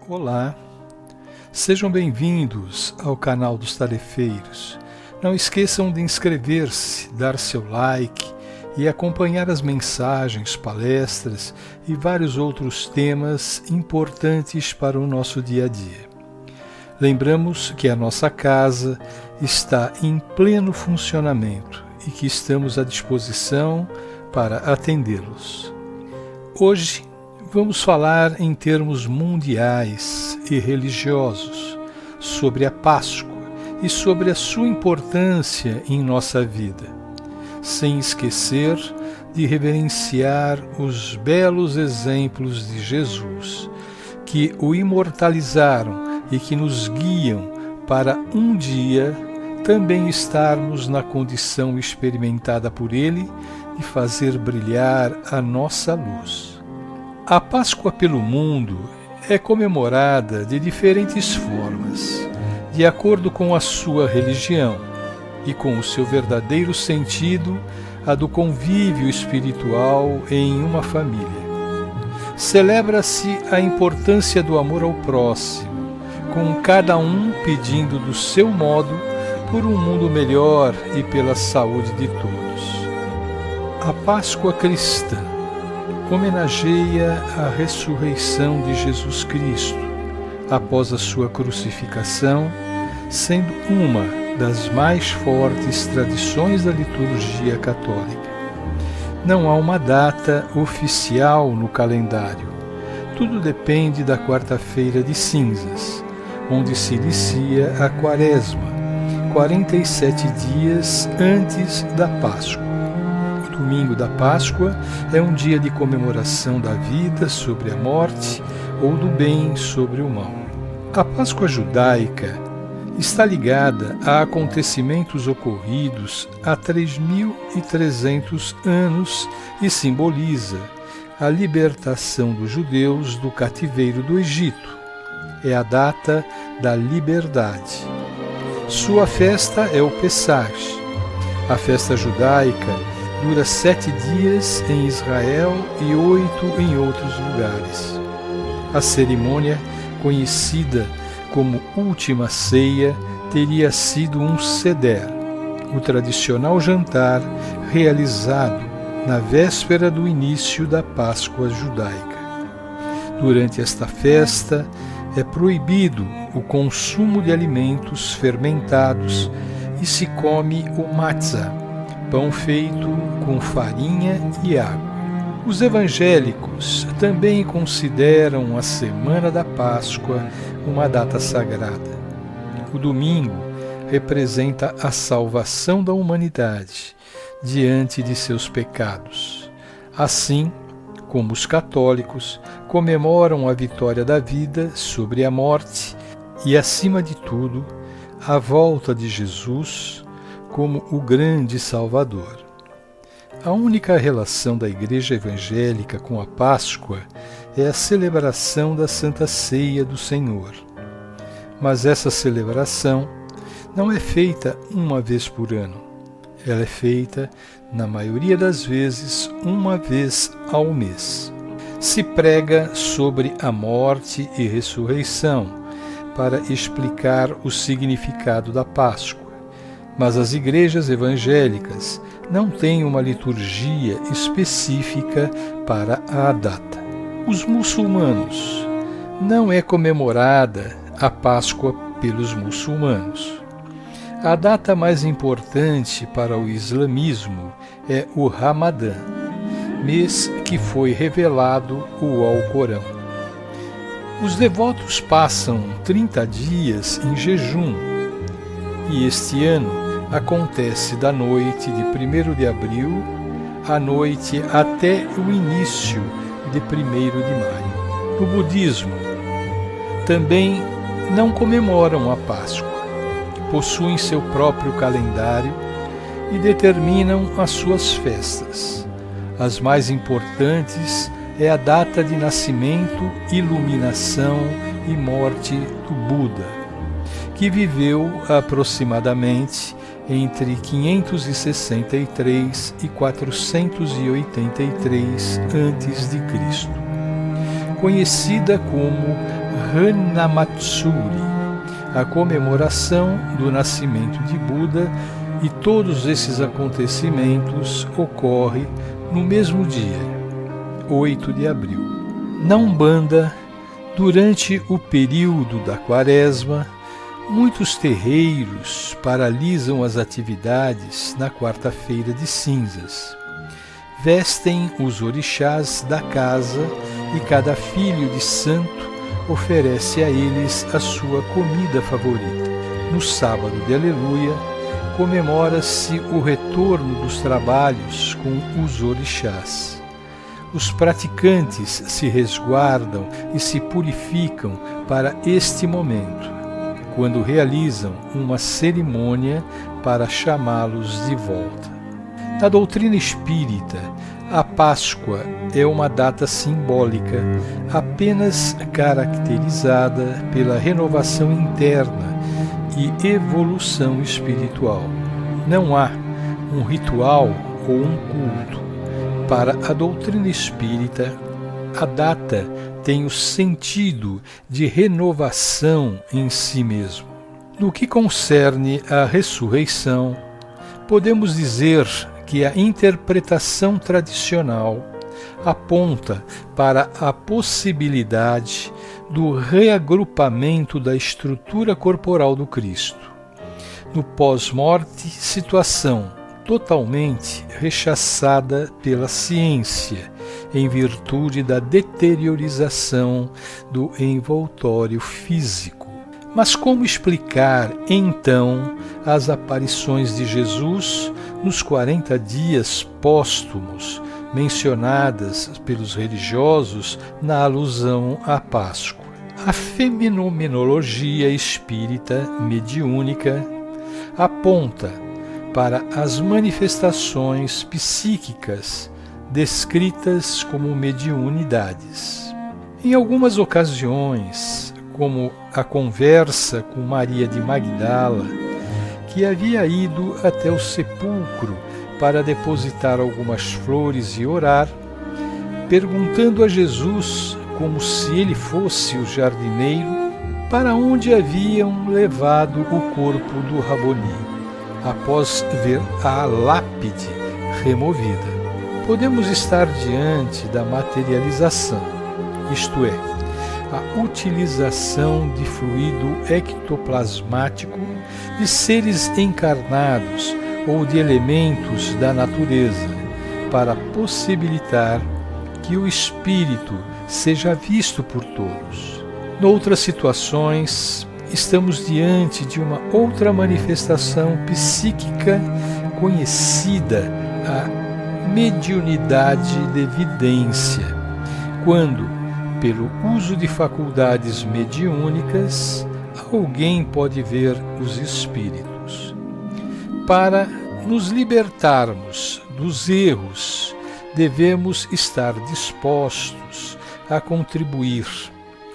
Olá, sejam bem-vindos ao canal dos Tarefeiros. Não esqueçam de inscrever-se, dar seu like e acompanhar as mensagens, palestras e vários outros temas importantes para o nosso dia a dia. Lembramos que a nossa casa está em pleno funcionamento e que estamos à disposição para atendê-los. Hoje vamos falar em termos mundiais e religiosos sobre a Páscoa e sobre a sua importância em nossa vida, sem esquecer de reverenciar os belos exemplos de Jesus, que o imortalizaram e que nos guiam para um dia também estarmos na condição experimentada por Ele de fazer brilhar a nossa luz. A Páscoa pelo mundo é comemorada de diferentes formas, de acordo com a sua religião e com o seu verdadeiro sentido, a do convívio espiritual em uma família. Celebra-se a importância do amor ao próximo, com cada um pedindo do seu modo por um mundo melhor e pela saúde de todos. A Páscoa cristã homenageia a ressurreição de Jesus Cristo após a sua crucificação, sendo uma das mais fortes tradições da liturgia católica. Não há uma data oficial no calendário. Tudo depende da quarta-feira de cinzas, onde se inicia a Quaresma, 47 dias antes da Páscoa. O domingo da Páscoa é um dia de comemoração da vida sobre a morte ou do bem sobre o mal. A Páscoa judaica está ligada a acontecimentos ocorridos há 3.300 anos e simboliza a libertação dos judeus do cativeiro do Egito. É a data da liberdade. Sua festa é o Pessach. A festa judaica dura 7 dias em Israel e 8 em outros lugares. A cerimônia, conhecida como Última Ceia, teria sido um seder, o tradicional jantar realizado na véspera do início da Páscoa judaica. Durante esta festa, é proibido o consumo de alimentos fermentados e se come o matzah, pão feito com farinha e água. Os evangélicos também consideram a Semana da Páscoa uma data sagrada. O domingo representa a salvação da humanidade diante de seus pecados. Assim, como os católicos comemoram a vitória da vida sobre a morte e, acima de tudo, a volta de Jesus como o grande Salvador. A única relação da Igreja Evangélica com a Páscoa é a celebração da Santa Ceia do Senhor. Mas essa celebração não é feita uma vez por ano. Ela é feita, na maioria das vezes, uma vez ao mês. Se prega sobre a morte e ressurreição para explicar o significado da Páscoa, mas as igrejas evangélicas não têm uma liturgia específica para a data. Os muçulmanos, não é comemorada a Páscoa pelos muçulmanos. A data mais importante para o islamismo é o Ramadã, mês que foi revelado o Alcorão. Os devotos passam 30 dias em jejum e este ano acontece da noite de 1º de abril à noite até o início de 1º de maio. No budismo, também não comemoram a Páscoa. Possuem seu próprio calendário e determinam as suas festas. As mais importantes é a data de nascimento, iluminação e morte do Buda, que viveu aproximadamente entre 563 e 483 a.C., conhecida como Hanamatsuri, a comemoração do nascimento de Buda, e todos esses acontecimentos ocorrem no mesmo dia, 8 de abril. Na Umbanda, durante o período da Quaresma, muitos terreiros paralisam as atividades na quarta-feira de cinzas. Vestem os orixás da casa e cada filho de santo oferece a eles a sua comida favorita. No sábado de Aleluia, comemora-se o retorno dos trabalhos com os orixás. Os praticantes se resguardam e se purificam para este momento, quando realizam uma cerimônia para chamá-los de volta. Na doutrina espírita, a Páscoa é uma data simbólica apenas caracterizada pela renovação interna e evolução espiritual. Não há um ritual ou um culto. Para a doutrina espírita, a data tem o sentido de renovação em si mesmo. No que concerne à ressurreição, podemos dizer que a interpretação tradicional aponta para a possibilidade do reagrupamento da estrutura corporal do Cristo. No pós-morte, situação totalmente rechaçada pela ciência, em virtude da deteriorização do envoltório físico. Mas como explicar, então, as aparições de Jesus nos 40 dias póstumos, mencionadas pelos religiosos na alusão à Páscoa? A fenomenologia espírita mediúnica aponta para as manifestações psíquicas descritas como mediunidades. Em algumas ocasiões, como a conversa com Maria de Magdala, que havia ido até o sepulcro para depositar algumas flores e orar, perguntando a Jesus, como se ele fosse o jardineiro, para onde haviam levado o corpo do Rabboni, após ver a lápide removida. Podemos estar diante da materialização, isto é, a utilização de fluido ectoplasmático de seres encarnados ou de elementos da natureza, para possibilitar que o espírito seja visto por todos. Noutras situações, estamos diante de uma outra manifestação psíquica conhecida, a mediunidade de evidência, quando, pelo uso de faculdades mediúnicas, alguém pode ver os espíritos. Para nos libertarmos dos erros, devemos estar dispostos a contribuir,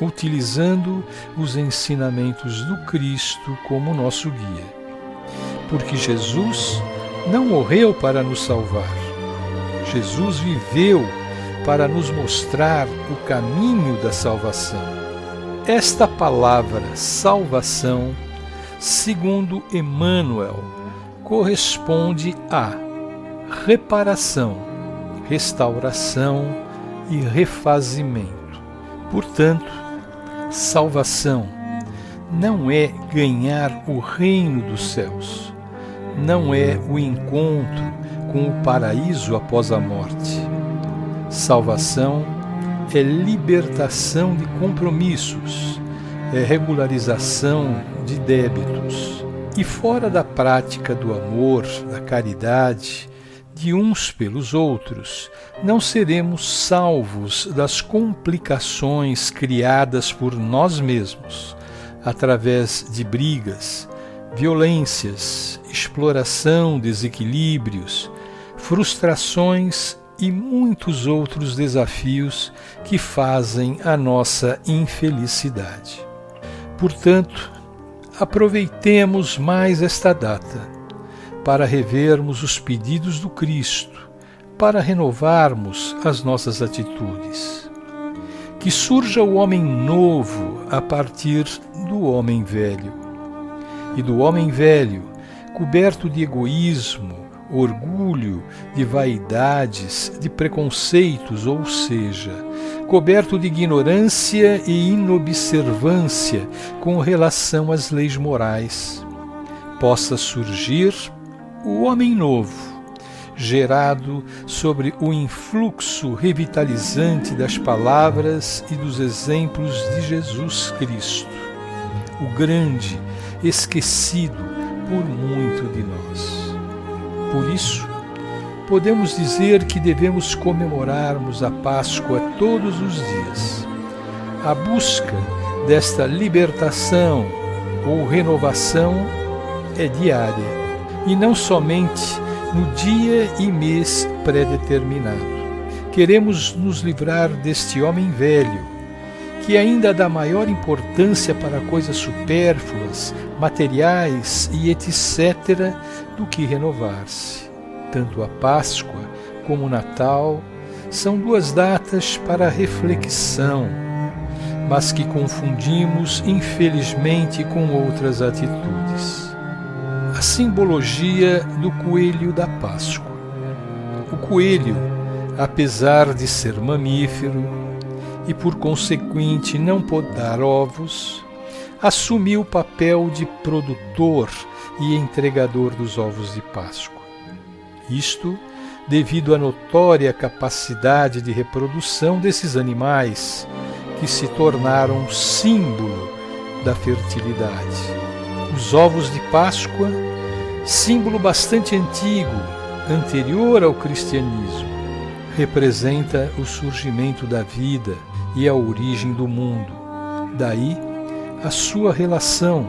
utilizando os ensinamentos do Cristo como nosso guia. Porque Jesus não morreu para nos salvar. Jesus viveu para nos mostrar o caminho da salvação. Esta palavra salvação, segundo Emmanuel, corresponde a reparação, restauração e refazimento. Portanto, salvação não é ganhar o reino dos céus, não é o encontro com o paraíso após a morte. Salvação é libertação de compromissos, é regularização de débitos. E fora da prática do amor, da caridade, de uns pelos outros, não seremos salvos das complicações criadas por nós mesmos, através de brigas, violências, exploração, desequilíbrios, frustrações e muitos outros desafios que fazem a nossa infelicidade. Portanto, aproveitemos mais esta data para revermos os pedidos do Cristo, para renovarmos as nossas atitudes. Que surja o homem novo a partir do homem velho. E do homem velho, coberto de egoísmo, orgulho, de vaidades, de preconceitos, ou seja, coberto de ignorância e inobservância com relação às leis morais, possa surgir o homem novo, gerado sobre o influxo revitalizante das palavras e dos exemplos de Jesus Cristo, o grande, esquecido por muito de nós. Por isso, podemos dizer que devemos comemorarmos a Páscoa todos os dias. A busca desta libertação ou renovação é diária, e não somente no dia e mês pré-determinado. Queremos nos livrar deste homem velho, que ainda dá maior importância para coisas supérfluas, materiais e etc., do que renovar-se. Tanto a Páscoa como o Natal são duas datas para reflexão, mas que confundimos, infelizmente, com outras atitudes. A simbologia do coelho da Páscoa. O coelho, apesar de ser mamífero e por consequente não pode dar ovos, assumiu o papel de produtor e entregador dos ovos de Páscoa. Isto devido à notória capacidade de reprodução desses animais, que se tornaram símbolo da fertilidade. Os ovos de Páscoa, símbolo bastante antigo, anterior ao cristianismo, representa o surgimento da vida e a origem do mundo. Daí, a sua relação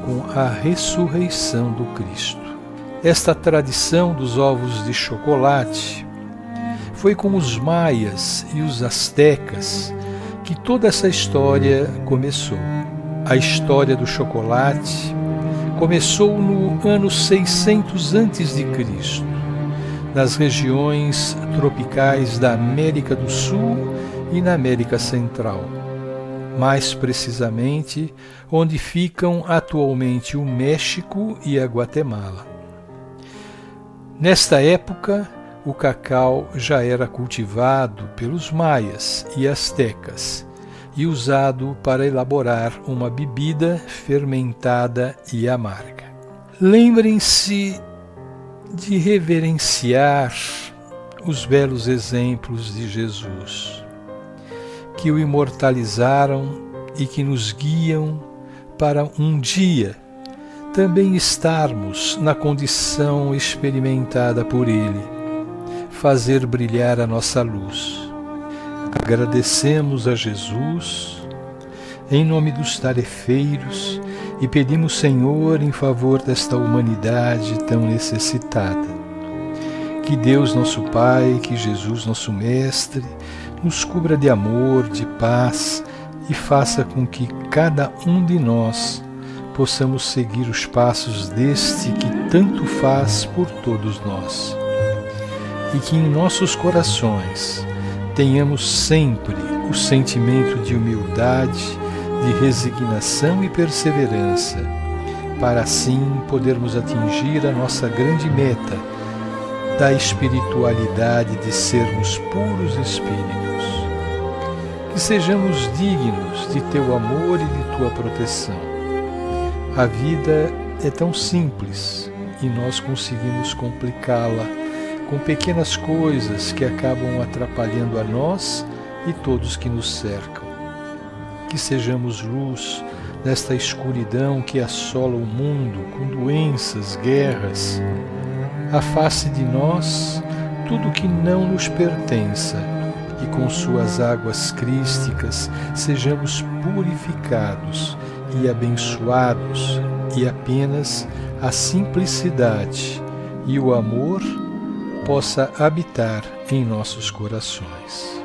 com a ressurreição do Cristo. Esta tradição dos ovos de chocolate foi com os maias e os astecas que toda essa história começou. A história do chocolate começou no ano 600 a.C., nas regiões tropicais da América do Sul e na América Central. Mais precisamente, onde ficam atualmente o México e a Guatemala. Nesta época, o cacau já era cultivado pelos maias e astecas e usado para elaborar uma bebida fermentada e amarga. Lembrem-se de reverenciar os belos exemplos de Jesus, que o imortalizaram e que nos guiam para um dia também estarmos na condição experimentada por Ele, fazer brilhar a nossa luz. Agradecemos a Jesus, em nome dos tarefeiros, e pedimos, Senhor, em favor desta humanidade tão necessitada. Que Deus, nosso Pai, que Jesus, nosso Mestre, nos cubra de amor, de paz e faça com que cada um de nós possamos seguir os passos deste que tanto faz por todos nós. E que em nossos corações tenhamos sempre o sentimento de humildade, de resignação e perseverança, para assim podermos atingir a nossa grande meta da espiritualidade de sermos puros espíritos. Que sejamos dignos de Teu amor e de Tua proteção. A vida é tão simples e nós conseguimos complicá-la com pequenas coisas que acabam atrapalhando a nós e todos que nos cercam. Que sejamos luz nesta escuridão que assola o mundo com doenças, guerras. Afaste de nós tudo que não nos pertença e com suas águas crísticas sejamos purificados e abençoados, e apenas a simplicidade e o amor possa habitar em nossos corações.